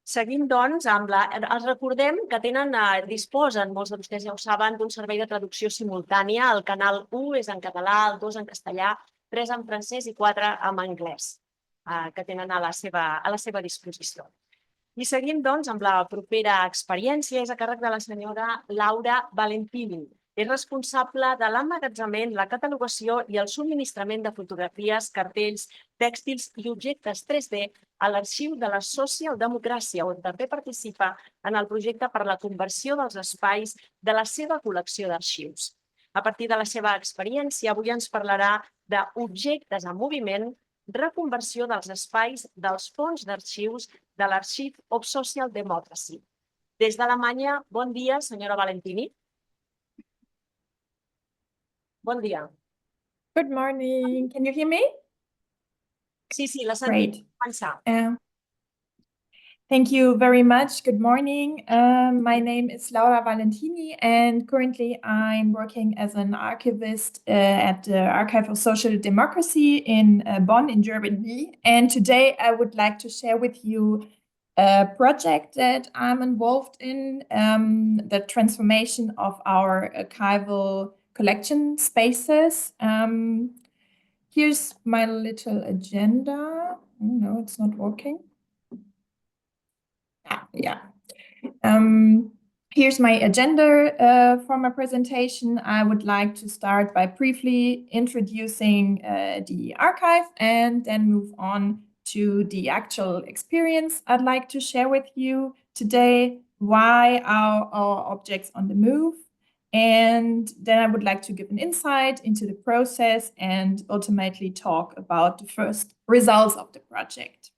Seguim, doncs, amb els recordem que disposen, molts de vostès ja ho saben, d'un servei de traducció simultània. El canal 1 és en català, el 2 en castellà, 3 en francès i 4 en anglès, que tenen a la seva disposició. I seguim, doncs, amb la propera experiència. És a càrrec de la senyora Laura Valentini. És responsable de l'emmagatzemament, la catalogació i el subministrament de fotografies, cartells, tèxtils i objectes 3D a l'Arxiu de la Socialdemocràcia, on també participa en el projecte per la conversió dels espais de la seva col·lecció d'arxius. A partir de la seva experiència, avui ens parlarà d'objectes en moviment, reconversió dels espais dels fons d'arxius de l'Arxiu of Social Democracy. Des d'Alemanya, bon dia, senyora Valentini. Bon dia. Good morning. Can you hear me? Sí, la sentim. Great. Thank you very much. Good morning. My name is Laura Valentini, and currently I'm working as an archivist at the Archive of Social Democracy in Bonn in Germany. And today I would like to share with you a project that I'm involved in, the transformation of our archival collection spaces. Here's my little agenda. Oh, no, it's not working. Yeah. Here's my agenda for my presentation. I would like to start by briefly introducing the archive and then move on to the actual experience I'd like to share with you today, why are our objects on the move, and then I would like to give an insight into the process and ultimately talk about the first results of the project.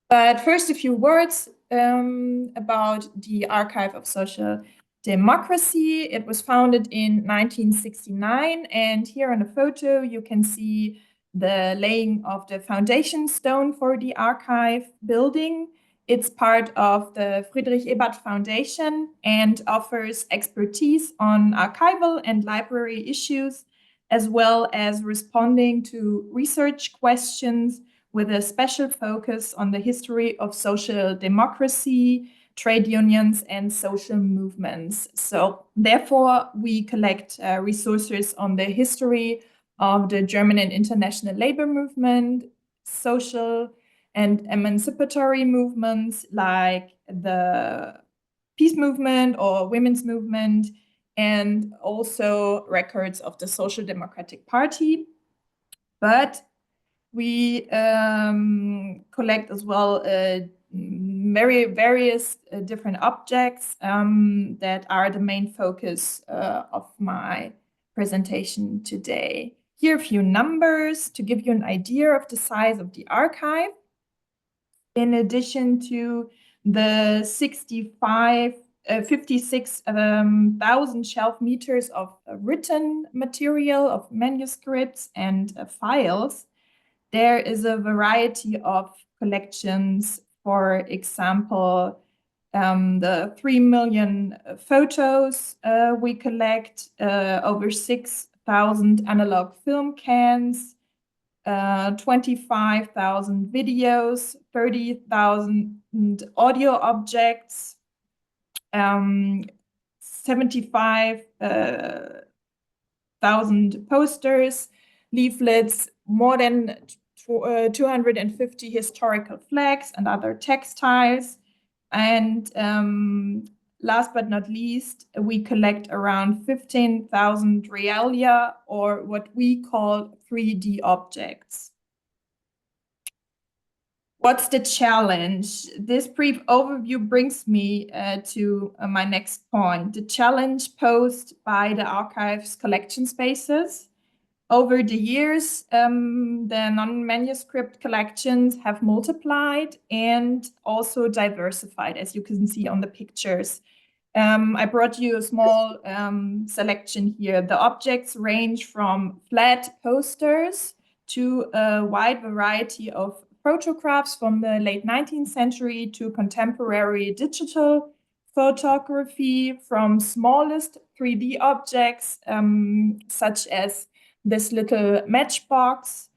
But first, a few words about the Archive of Social Democracy. It was founded in 1969, and here on the photo you can see the laying of the foundation stone for the archive building. It's part of the Friedrich-Ebert Foundation and offers expertise on archival and library issues, as well as responding to research questions with a special focus on the history of social democracy, trade unions, and social movements. So therefore, we collect resources on the history of the German and international labor movement, social and emancipatory movements like the peace movement or women's movement, and also records of the Social Democratic Party. But we collect as well various different objects that are the main focus of my presentation today. Here are a few numbers to give you an idea of the size of the archive. In addition to the 56,000 shelf meters of written material, of manuscripts and files, there is a variety of collections. For example, the 3 million photos we collect, over 6,000 analog film cans, 25,000 videos, 30,000 audio objects, 75,000 posters, leaflets, more than 250 historical flags and other textiles. And last but not least, we collect around 15,000 realia, or what we call 3D objects. What's the challenge? This brief overview brings me to my next point, the challenge posed by the archive's collection spaces. Over the years, the non-manuscript collections have multiplied and also diversified, as you can see on the pictures. I brought you a small selection here. The objects range from flat posters to a wide variety of photographs from the late 19th century to contemporary digital photography, from smallest 3D objects, such as this little matchbox,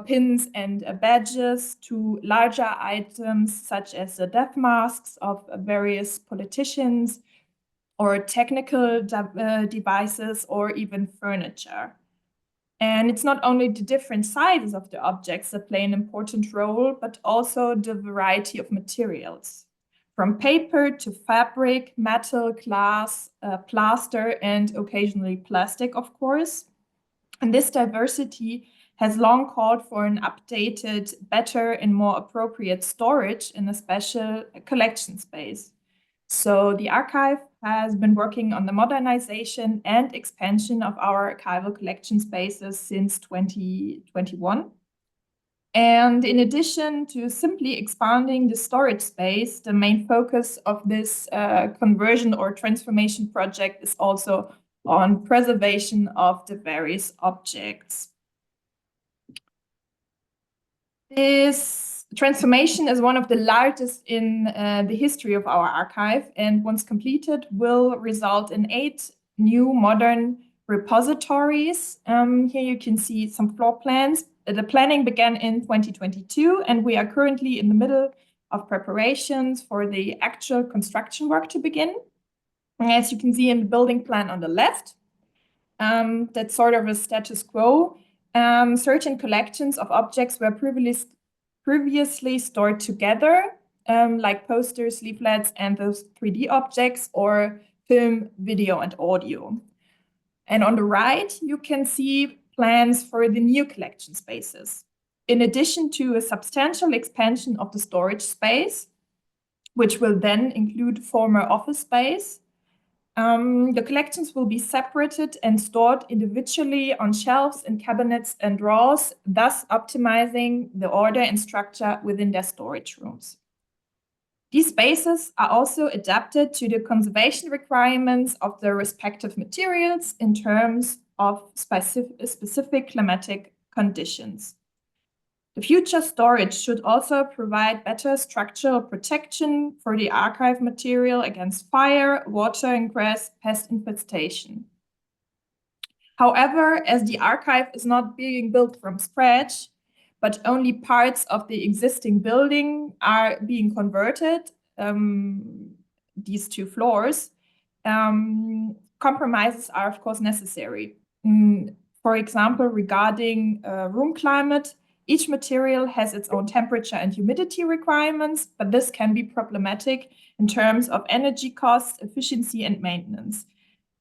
pins and badges to larger items such as the death masks of various politicians or technical devices or even furniture. And it's not only the different sizes of the objects that play an important role, but also the variety of materials, from paper to fabric, metal, glass, plaster, and occasionally plastic, of course. And this diversity has long called for an updated, better, and more appropriate storage in a special collection space. So the archive has been working on the modernization and expansion of our archival collection spaces since 2021. And in addition to simply expanding the storage space, the main focus of this conversion or transformation project is also on preservation of the various objects. This transformation is one of the largest in the history of our archive, and once completed will result in 8 new modern repositories. Here you can see some floor plans. The planning began in 2022, and we are currently in the middle of preparations for the actual construction work to begin. And as you can see in the building plan on the left, that's sort of a status quo. Certain collections of objects were previously stored together, like posters, leaflets, and those 3D objects, or film, video, and audio. And on the right, you can see plans for the new collection spaces. In addition to a substantial expansion of the storage space, which will then include former office space, the collections will be separated and stored individually on shelves and cabinets and drawers, thus optimizing the order and structure within their storage rooms. These spaces are also adapted to the conservation requirements of the respective materials in terms of specific climatic conditions. The future storage should also provide better structural protection for the archive material against fire, water ingress, pest infestation. However, as the archive is not being built from scratch, but only parts of the existing building are being converted, these 2 floors, compromises are of course necessary. For example, regarding room climate, each material has its own temperature and humidity requirements, but this can be problematic in terms of energy costs, efficiency, and maintenance.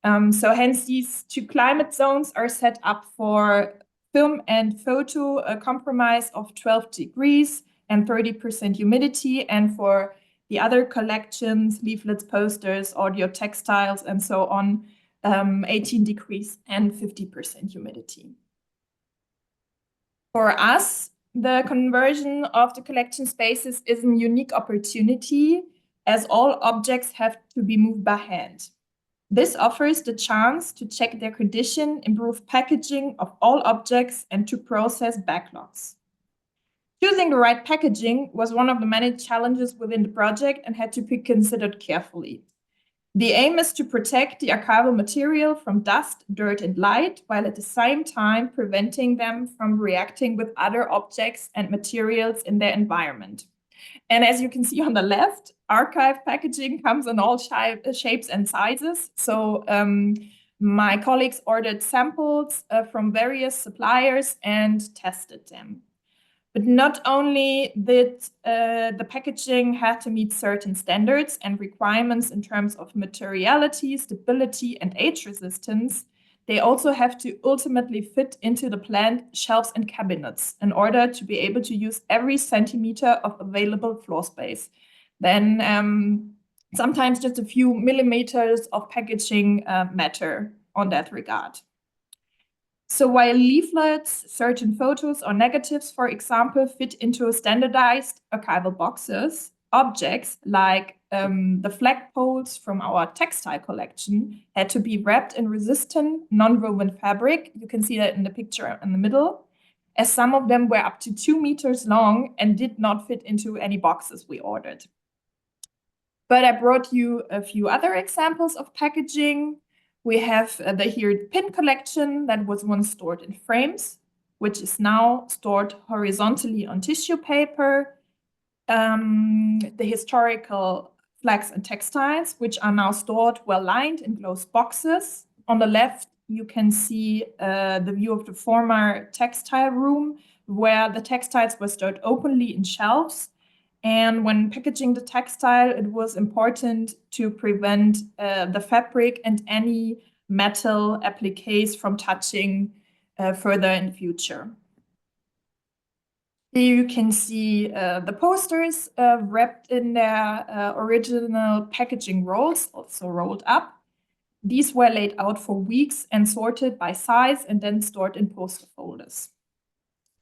So hence these 2 climate zones are set up for film and photo, a compromise of 12 degrees and 30% humidity, and for the other collections, leaflets, posters, audio, textiles, and so on, 18 degrees and 50% humidity. For us, the conversion of the collection spaces is a unique opportunity, as all objects have to be moved by hand. This offers the chance to check their condition, improve packaging of all objects, and to process backlogs. Choosing the right packaging was one of the many challenges within the project and had to be considered carefully. The aim is to protect the archival material from dust, dirt, and light, while at the same time preventing them from reacting with other objects and materials in their environment. And as you can see on the left, archive packaging comes in all shapes and sizes. So my colleagues ordered samples from various suppliers and tested them. But not only did the packaging have to meet certain standards and requirements in terms of materiality, stability, and age resistance, they also have to ultimately fit into the planned shelves and cabinets in order to be able to use every centimeter of available floor space. Then sometimes just a few millimeters of packaging matter on that regard. So while leaflets, certain photos or negatives, for example, fit into standardized archival boxes, objects like the flagpoles from our textile collection had to be wrapped in resistant, non-woven fabric. You can see that in the picture in the middle, as some of them were up to 2 meters long and did not fit into any boxes we ordered. But I brought you a few other examples of packaging. We have the here pin collection that was once stored in frames. which is now stored horizontally on tissue paper, the historical flags and textiles, which are now stored well-lined in closed boxes. On the left, you can see the view of the former textile room, where the textiles were stored openly in shelves. And when packaging the textile, it was important to prevent the fabric and any metal appliques from touching further in the future. Here you can see the posters wrapped in their original packaging rolls, also rolled up. These were laid out for weeks and sorted by size and then stored in poster folders.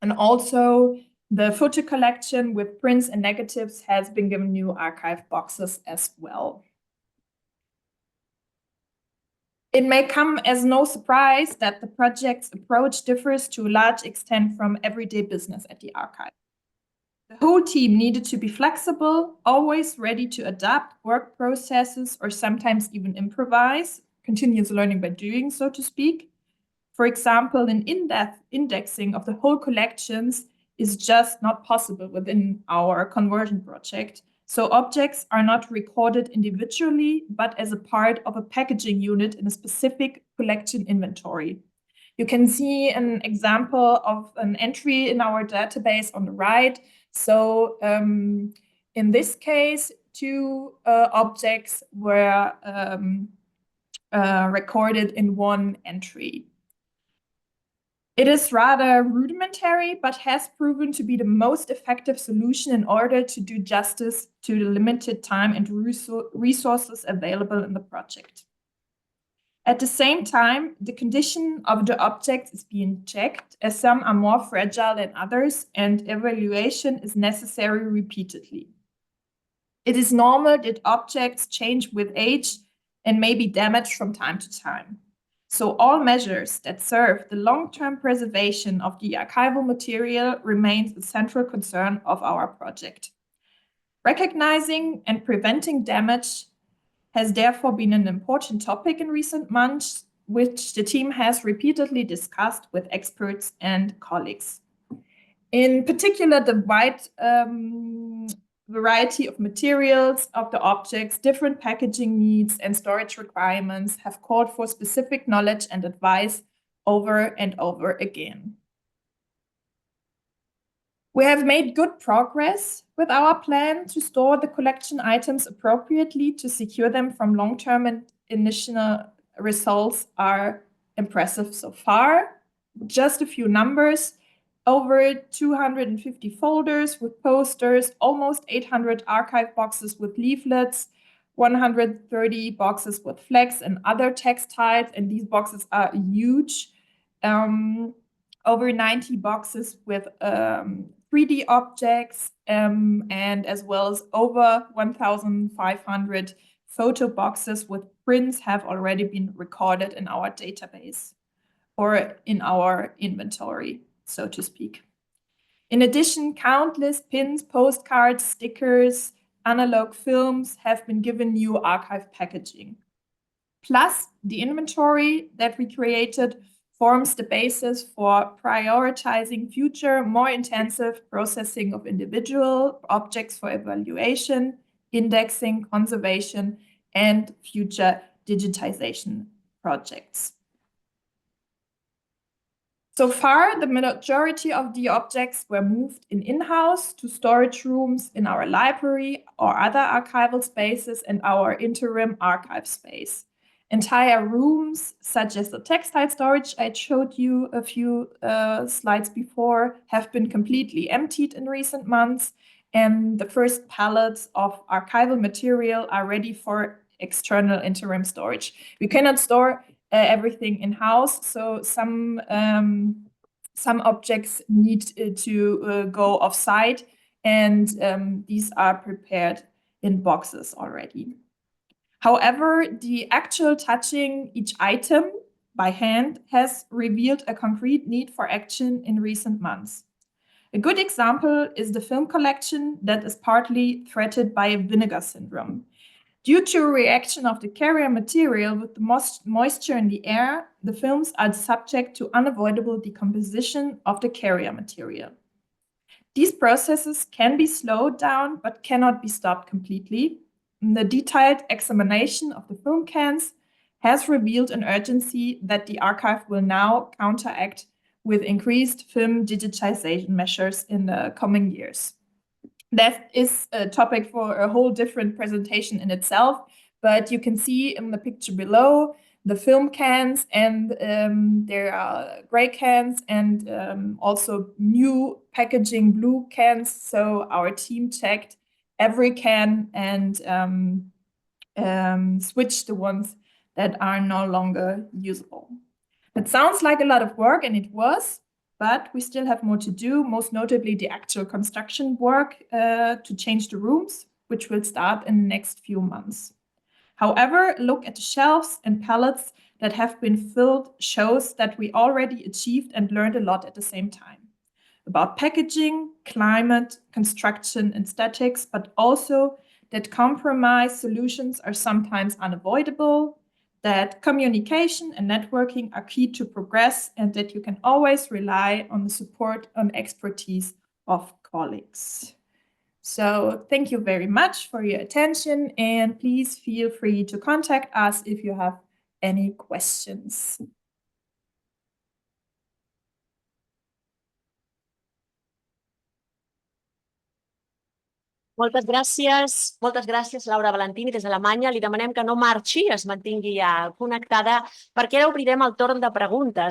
And also the photo collection with prints and negatives has been given new archive boxes as well. It may come as no surprise that the project's approach differs to a large extent from everyday business at the archive. The whole team needed to be flexible, always ready to adapt work processes or sometimes even improvise, continuous learning by doing, so to speak. For example, an in-depth indexing of the whole collections is just not possible within our conversion project. So objects are not recorded individually, but as a part of a packaging unit in a specific collection inventory. You can see an example of an entry in our database on the right. So in this case, two objects were recorded in one entry. It is rather rudimentary, but has proven to be the most effective solution in order to do justice to the limited time and resources available in the project. At the same time, the condition of the objects is being checked, as some are more fragile than others, and evaluation is necessary repeatedly. It is normal that objects change with age and may be damaged from time to time. So all measures that serve the long-term preservation of the archival material remains a central concern of our project. Recognizing and preventing damage has therefore been an important topic in recent months, which the team has repeatedly discussed with experts and colleagues. In particular, the wide variety of materials of the objects, different packaging needs and storage requirements have called for specific knowledge and advice over and over again. We have made good progress with our plan to store the collection items appropriately to secure them from long-term, and initial results are impressive so far. Just a few numbers: over 250 folders with posters, almost 800 archive boxes with leaflets, 130 boxes with flags and other textiles, and these boxes are huge. Over 90 boxes with 3D objects, and as well as over 1,500 photo boxes with prints have already been recorded in our database or in our inventory, so to speak. In addition, countless pins, postcards, stickers, analog films have been given new archive packaging. Plus, the inventory that we created forms the basis for prioritizing future, more intensive processing of individual objects for evaluation, indexing, conservation, and future digitization projects. So far, the majority of the objects were moved in-house to storage rooms in our library or other archival spaces and our interim archive space. Entire rooms, such as the textile storage I showed you a few slides before, have been completely emptied in recent months, and the first pallets of archival material are ready for external interim storage. We cannot store everything in-house, so some objects need to go off-site, and these are prepared in boxes already. However, the actual touching each item by hand has revealed a concrete need for action in recent months. A good example is the film collection that is partly threatened by vinegar syndrome. Due to a reaction of the carrier material with the moisture in the air, the films are subject to unavoidable decomposition of the carrier material. These processes can be slowed down but cannot be stopped completely. The detailed examination of the film cans has revealed an urgency that the archive will now counteract with increased film digitization measures in the coming years. That is a topic for a whole different presentation in itself, but you can see in the picture below the film cans, and there are gray cans and also new packaging blue cans. So our team checked every can and switched the ones that are no longer usable. It sounds like a lot of work, and it was, but we still have more to do, most notably the actual construction work to change the rooms, which will start in the next few months. However, a look at the shelves and pallets that have been filled shows that we already achieved and learned a lot at the same time about packaging, climate, construction, and statics, but also that compromise solutions are sometimes unavoidable, that communication and networking are key to progress, and that you can always rely on the support and expertise of colleagues. So thank you very much for your attention, and please feel free to contact us if you have any questions. Moltes gràcies, Laura Valentini, des d'Alemanya. Li demanem que no marxi, es mantingui connectada, perquè ara obrirem el torn de preguntes.